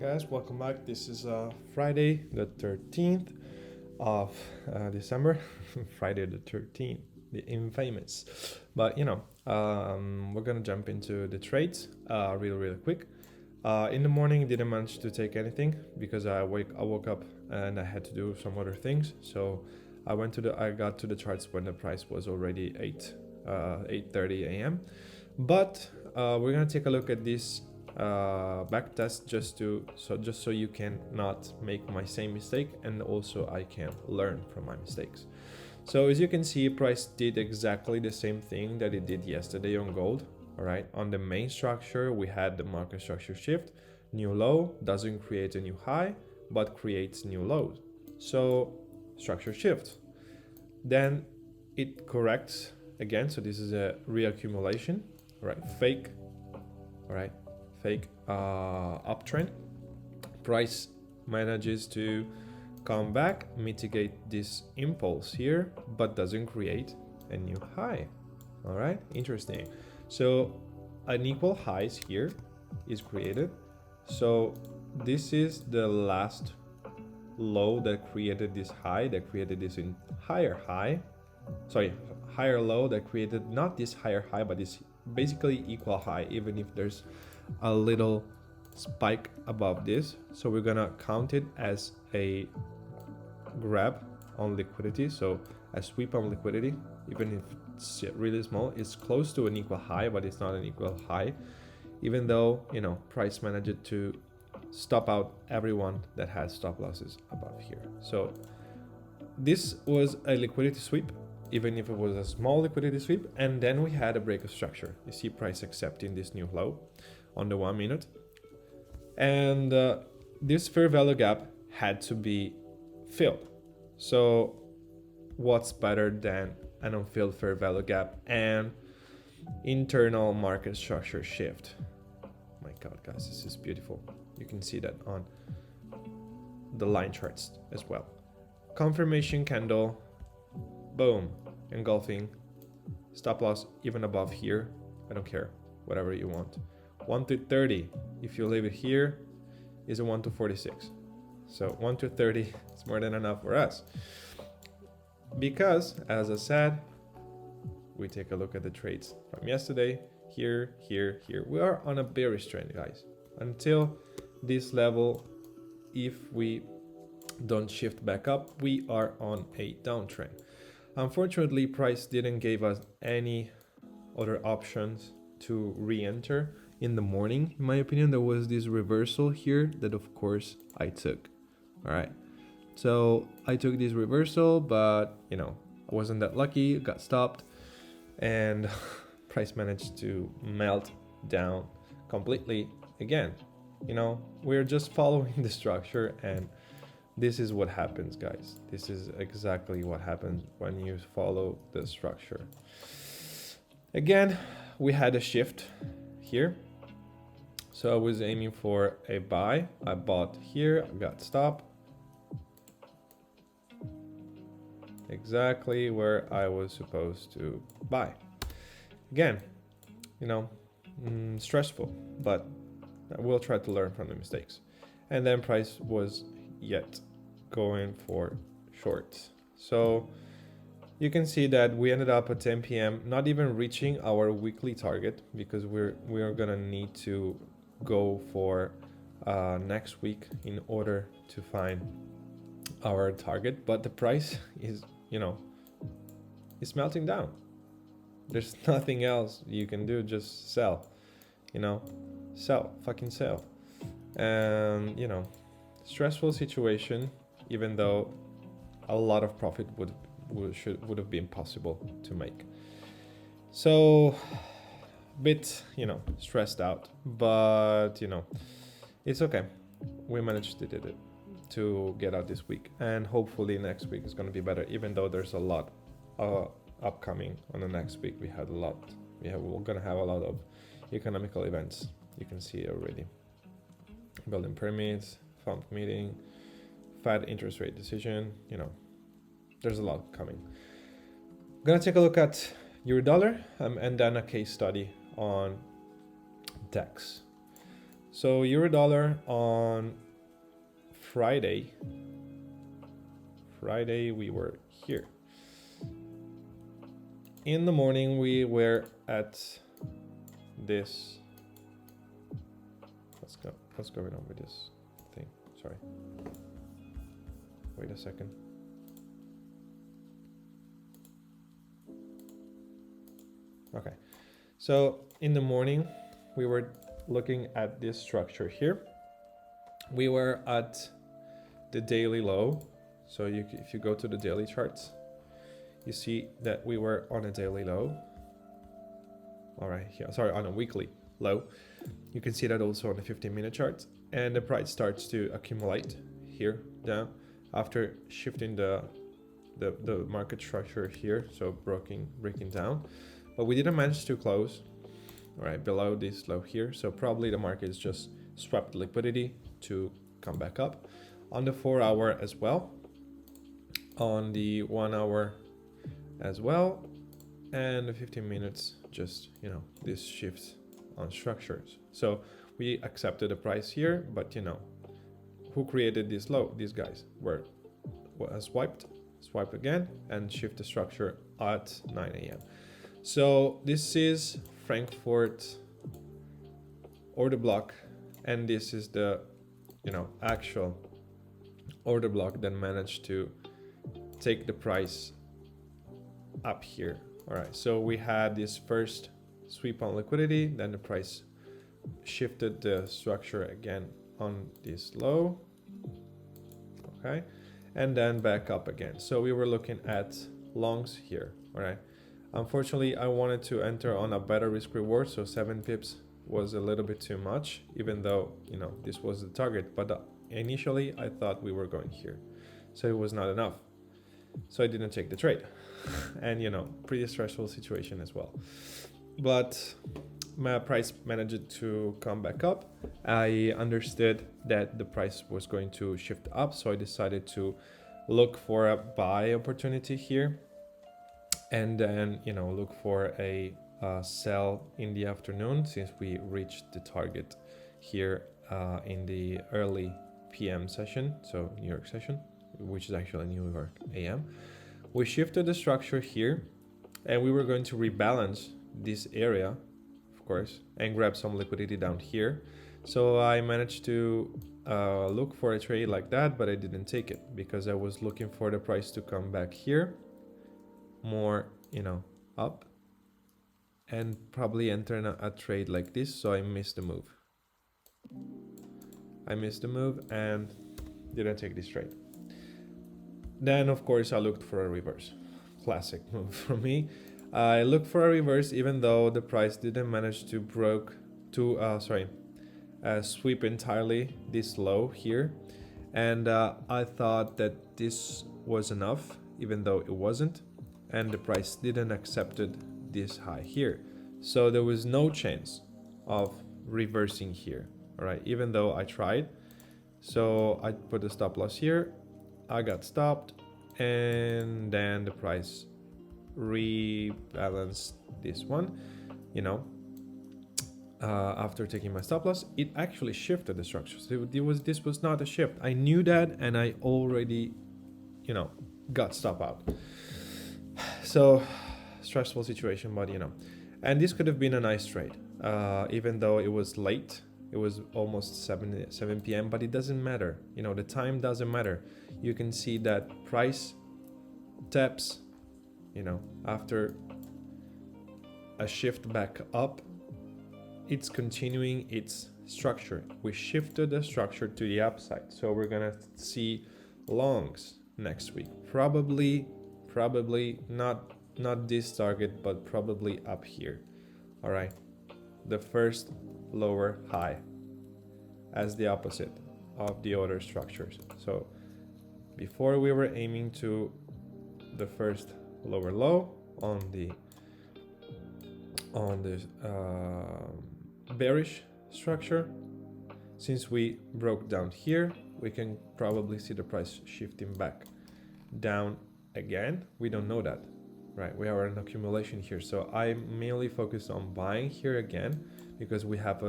Guys, welcome back. This is Friday the 13th of December. Friday the 13th, the infamous. But we're gonna jump into the trades really quick. In the morning, didn't manage to take anything because I woke up and I had to do some other things. So I got to the charts when the price was already 8:30 a.m. But we're gonna take a look at this back test just so you can not make my same mistake, and also I can learn from my mistakes. So as you can see, price did exactly the same thing that it did yesterday on gold. All right, on the main structure we had the market structure shift, new low, doesn't create a new high but creates new lows. So structure shift, then it corrects again. So this is a reaccumulation, right? Fake, all right, fake uptrend. Price manages to come back, mitigate this impulse here, but doesn't create a new high. All right, interesting. So an equal highs here is created. So this is the last low that created this high, that created this in higher low that created not this higher high, but this basically equal high, even if there's a little spike above this. So we're gonna count it as a grab on liquidity, so a sweep on liquidity. Even if it's really small, it's close to an equal high, but it's not an equal high, even though price managed to stop out everyone that has stop losses above here. So this was a liquidity sweep, even if it was a small liquidity sweep. And then we had a break of structure. You see price accepting this new low on the 1 minute, and this fair value gap had to be filled. So what's better than an unfilled fair value gap and internal market structure shift? My god, guys, this is beautiful. You can see that on the line charts as well. Confirmation candle, boom, engulfing, stop loss even above here. I don't care, whatever you want. 1 to 30, if you leave it here, is a 1 to 46. So 1 to 30 is more than enough for us. Because, as I said, we take a look at the trades from yesterday. Here. We are on a bearish trend, guys. Until this level, if we don't shift back up, we are on a downtrend. Unfortunately, price didn't give us any other options to re-enter in the morning. In my opinion, there was this reversal here that of course I took. All right, so I took this reversal, but I wasn't that lucky. It got stopped, and price managed to melt down completely again. We're just following the structure, and this is what happens, guys. This is exactly what happens when you follow the structure. Again, we had a shift here. So I was aiming for a buy. I bought here, I got stopped. Exactly where I was supposed to buy. Again, stressful, but I will try to learn from the mistakes. And then price was yet going for shorts. So you can see that we ended up at 10 p.m. not even reaching our weekly target, because we are gonna need to go for next week in order to find our target. But the price is it's melting down. There's nothing else you can do, just sell. Fucking sell. And stressful situation, even though a lot of profit would have been possible to make. So bit stressed out, but it's okay. We managed to do it, to get out this week, and hopefully next week is going to be better, even though there's a lot upcoming on the next week. We're going to have a lot of economical events. You can see already. Building permits, FOMC meeting, Fed interest rate decision. There's a lot coming. I'm gonna take a look at euro dollar and then a case study on DEX. So euro dollar on Friday we were here. In the morning we were at this. What's going on with this thing? Sorry. Wait a second. Okay. So in the morning we were looking at this structure here. We were at the daily low. So if you go to the daily charts, you see that we were on a daily low. All right, yeah, sorry, on a weekly low. You can see that also on the 15-minute chart, and the price starts to accumulate here down after shifting the market structure here, so breaking down. But we didn't manage to close, all right, below this low here. So probably the market is just swept liquidity to come back up on the 4-hour as well, on the 1-hour as well, and the 15 minutes, just, you know, this shift on structures. So we accepted the price here, but you know, who created this low? These guys were swiped again and shift the structure at 9 a.m. So this is Frankfurt order block, and this is the, you know, actual order block that managed to take the price up here. All right, so we had this first sweep on liquidity, then the price shifted the structure again on this low, okay, and then back up again. So we were looking at longs here. All right, unfortunately I wanted to enter on a better risk reward, so 7 pips was a little bit too much, even though, you know, this was the target, but initially I thought we were going here, so it was not enough, so I didn't take the trade. And you know, pretty stressful situation as well, but my price managed to come back up. I understood that the price was going to shift up, so I decided to look for a buy opportunity here, and then, you know, look for a sell in the afternoon, since we reached the target here in the early PM session, so New York session, which is actually New York AM. We shifted the structure here, and we were going to rebalance this area, of course, and grab some liquidity down here. So I managed to look for a trade like that, but I didn't take it because I was looking for the price to come back here, more, you know, up, and probably enter a trade like this. So I missed the move. And didn't take this trade. Then, of course, I looked for a reverse. Classic move for me. I looked for a reverse, even though the price didn't manage to sweep entirely this low here. And I thought that this was enough, even though it wasn't. And the price didn't accepted this high here. So there was no chance of reversing here, all right, even though I tried. So I put a stop loss here. I got stopped, and then the price rebalanced this one, you know, after taking my stop loss. It actually shifted the structure. So this was not a shift. I knew that, and I already, you know, got stop out. So stressful situation, but you know, and this could have been a nice trade, even though it was late. It was almost 7 p.m., but it doesn't matter. You know, the time doesn't matter. You can see that price taps, you know, after a shift back up, it's continuing its structure. We shifted the structure to the upside. So we're gonna see longs next week. Probably not this target, but probably up here. All right, the first lower high as the opposite of the other structures. So before we were aiming to the first lower low on the bearish structure. Since we broke down here, we can probably see the price shifting back down again. We don't know that, right? We are in accumulation here, so I'm mainly focused on buying here again, because we have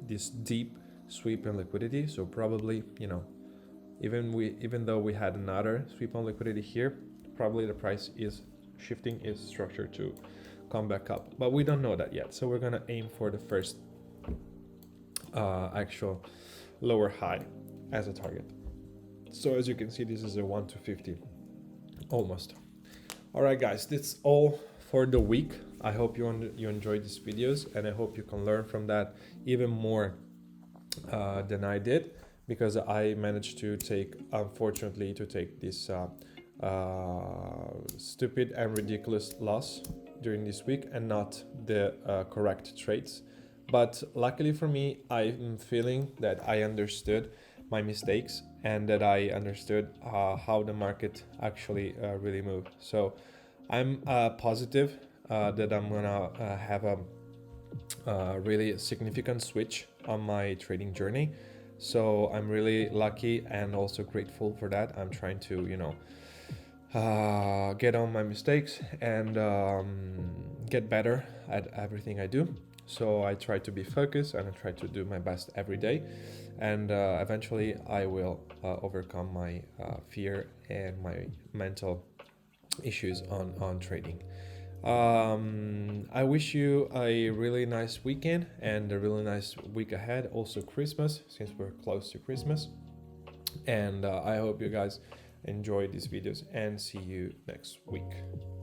this deep sweep in liquidity. So probably, even though we had another sweep on liquidity here, probably the price is shifting its structure to come back up, but we don't know that yet. So we're gonna aim for the first actual lower high as a target. So as you can see, this is a 1 to 50 almost. All right, guys, that's all for the week. I hope you enjoyed these videos, and I hope you can learn from that even more than I did, because I managed to unfortunately take this stupid and ridiculous loss during this week and not the correct trades. But luckily for me, I'm feeling that I understood my mistakes and that I understood how the market actually really moved. So I'm positive that I'm gonna have a really significant switch on my trading journey. So I'm really lucky and also grateful for that. I'm trying to, get on my mistakes and get better at everything I do. So I try to be focused and I try to do my best every day. And eventually I will overcome my fear and my mental issues on trading. I wish you a really nice weekend and a really nice week ahead. Also Christmas, since we're close to Christmas. And I hope you guys enjoy these videos and see you next week.